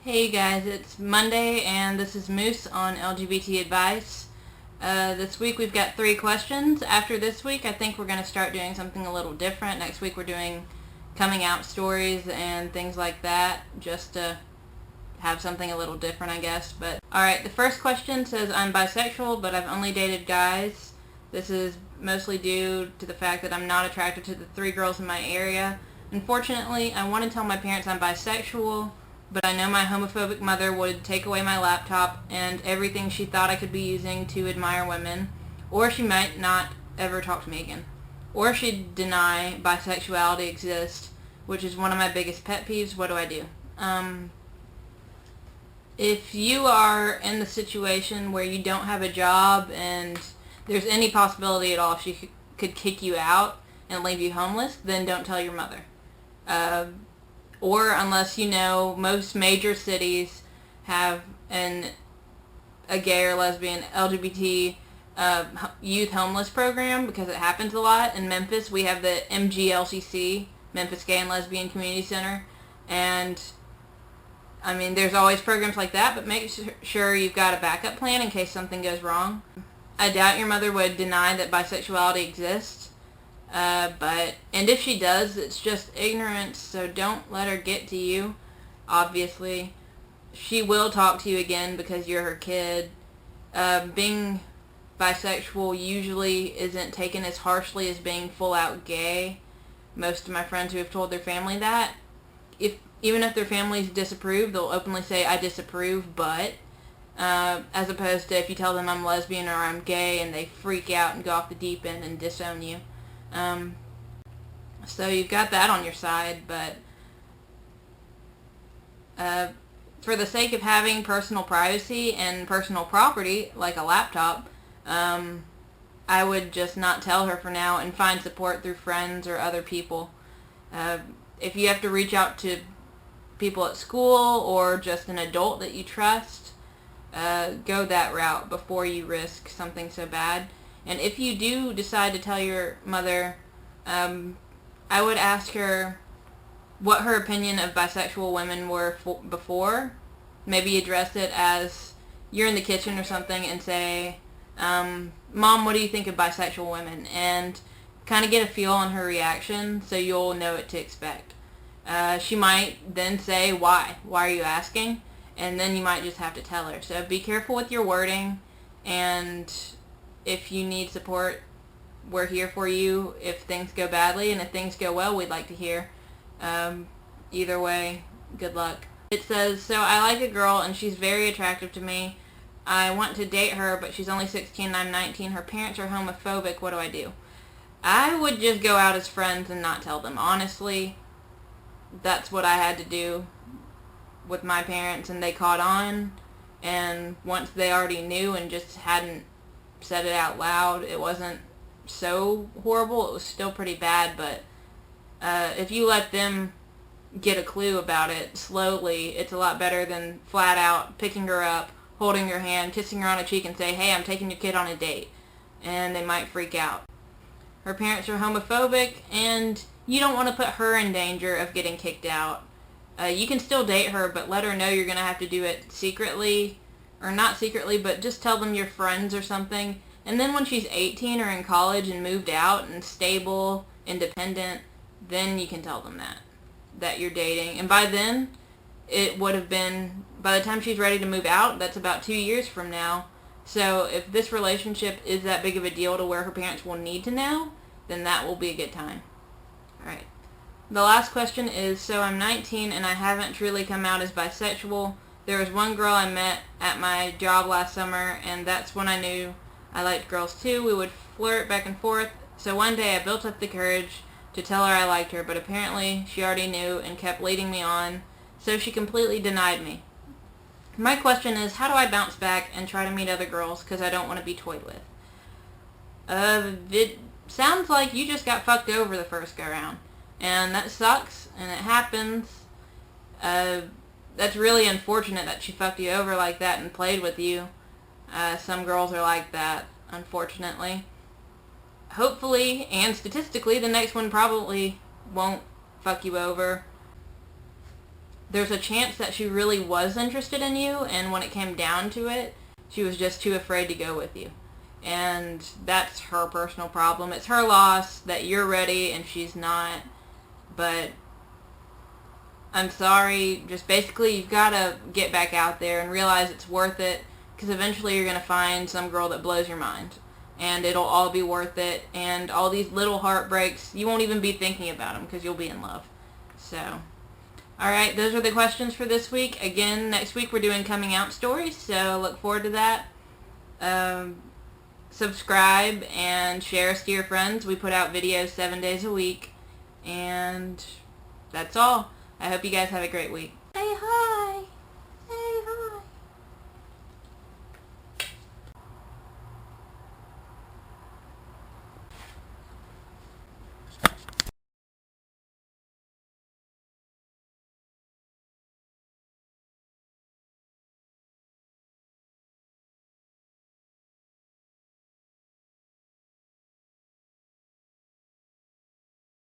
Hey guys, it's Monday and this is Moose on LGBT Advice. This week we've got 3 questions. After this week I think we're going to start doing something a little different. Next week we're doing coming out stories and things like that, just to have something a little different, I guess. But alright, the first question says, I'm bisexual but I've only dated guys. This is mostly due to the fact that I'm not attracted to the 3 girls in my area. Unfortunately, I want to tell my parents I'm bisexual, but I know my homophobic mother would take away my laptop and everything she thought I could be using to admire women, or she might not ever talk to me again. Or she'd deny bisexuality exists, which is one of my biggest pet peeves. What do I do? If you are in the situation where you don't have a job and there's any possibility at all she could kick you out and leave you homeless, then don't tell your mother. Or unless you know, most major cities have a gay or lesbian LGBT youth homeless program, because it happens a lot. In Memphis, we have the MGLCC, Memphis Gay and Lesbian Community Center, and I mean, there's always programs like that, but make sure you've got a backup plan in case something goes wrong. I doubt your mother would deny that bisexuality exists. And if she does, it's just ignorance, so don't let her get to you. Obviously, she will talk to you again because you're her kid. Being bisexual usually isn't taken as harshly as being full-out gay. Most of my friends who have told their family that, even if their families disapprove, they'll openly say, I disapprove, but, as opposed to if you tell them I'm lesbian or I'm gay and they freak out and go off the deep end and disown you. So you've got that on your side, but for the sake of having personal privacy and personal property, like a laptop, I would just not tell her for now and find support through friends or other people. If you have to reach out to people at school or just an adult that you trust, go that route before you risk something so bad. And if you do decide to tell your mother, I would ask her what her opinion of bisexual women were before. Maybe address it as you're in the kitchen or something and say, Mom, what do you think of bisexual women? And kind of get a feel on her reaction so you'll know what to expect. She might then say, why? Why are you asking? And then you might just have to tell her. So be careful with your wording, and if you need support, we're here for you if things go badly, and if things go well, we'd like to hear. Either way, good luck. It says, so I like a girl and she's very attractive to me. I want to date her, but she's only 16 and I'm 19. Her parents are homophobic. What do I do? I would just go out as friends and not tell them. Honestly, that's what I had to do with my parents, and they caught on, and once they already knew and just hadn't said it out loud, it wasn't so horrible. It was still pretty bad, but if you let them get a clue about it slowly, it's a lot better than flat out picking her up, holding her hand, kissing her on a cheek, and say, hey, I'm taking your kid on a date, and they might freak out. Her parents are homophobic, and you don't want to put her in danger of getting kicked out. You can still date her, but let her know you're going to have to do it secretly, or not secretly, but just tell them you're friends or something. And then when she's 18 or in college and moved out and stable, independent, then you can tell them that you're dating. And by then, it would have been, by the time she's ready to move out, that's about 2 years from now. So if this relationship is that big of a deal to where her parents will need to know, then that will be a good time. Alright. The last question is, so I'm 19 and I haven't truly come out as bisexual. There was one girl I met at my job last summer, and that's when I knew I liked girls too. We would flirt back and forth. So one day I built up the courage to tell her I liked her, but apparently she already knew and kept leading me on, so she completely denied me. My question is, how do I bounce back and try to meet other girls, because I don't want to be toyed with? It sounds like you just got fucked over the first go-round, and that sucks, and it happens. That's really unfortunate that she fucked you over like that and played with you. Some girls are like that, unfortunately. Hopefully, and statistically, the next one probably won't fuck you over. there's a chance that she really was interested in you, and when it came down to it, she was just too afraid to go with you. And that's her personal problem. It's her loss that you're ready and she's not. But I'm sorry. Just basically, you've got to get back out there and realize it's worth it, because eventually you're going to find some girl that blows your mind. And it'll all be worth it. And all these little heartbreaks, you won't even be thinking about them because you'll be in love. So, alright, those are the questions for this week. Again, next week we're doing coming out stories, so look forward to that. Subscribe and share us to your friends. We put out videos 7 days a week. And that's all. I hope you guys have a great week. Say hi!